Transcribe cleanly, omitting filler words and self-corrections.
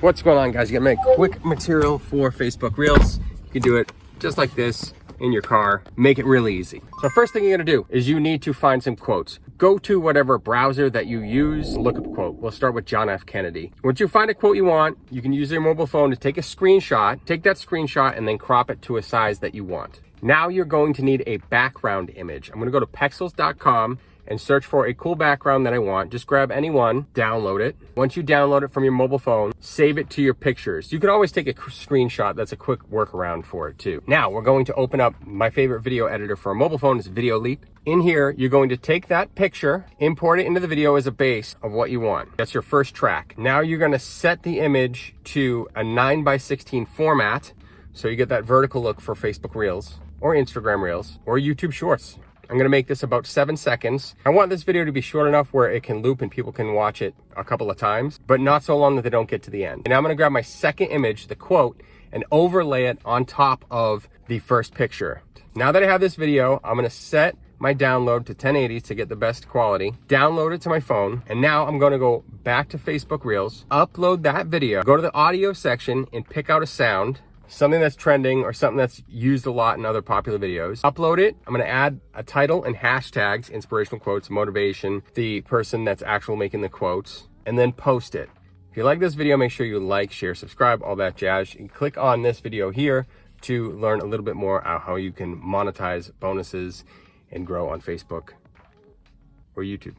What's going on, guys? You gotta make quick material for Facebook Reels. You can do it just like this in your car. Make it really easy. So first thing you're gonna do is you need to find some quotes. Go to whatever browser that you use, look up a quote. We'll start with John F. Kennedy. Once you find a quote you want, you can use your mobile phone to take a screenshot, take that screenshot and then crop it to a size that you want. Now you're going to need a background image. I'm gonna go to pexels.com and search for a cool background that I want. Just grab any one, download it. Once you download it from your mobile phone, save it to your pictures. You can always take a screenshot. That's a quick workaround for it too. Now we're going to open up my favorite video editor for a mobile phone is Video Leap. In here, you're going to take that picture, import it into the video as a base of what you want. That's your first track. Now you're gonna set the image to a 9:16 format. So you get that vertical look for Facebook Reels or Instagram Reels or YouTube Shorts. I'm gonna make this about 7 seconds. I want this video to be short enough where it can loop and people can watch it a couple of times, but not so long that they don't get to the end. And now I'm gonna grab my second image, the quote, and overlay it on top of the first picture. Now that I have this video, I'm gonna set my download to 1080 to get the best quality, download it to my phone, and now I'm gonna go back to Facebook Reels, upload that video, go to the audio section and pick out a sound, something that's trending or something that's used a lot in other popular videos. Upload it. I'm gonna add a title and hashtags, inspirational quotes, motivation, the person that's actually making the quotes, and then post it. If you like this video, make sure you like, share, subscribe, all that jazz. You can click on this video here to learn a little bit more about how you can monetize bonuses and grow on Facebook or YouTube.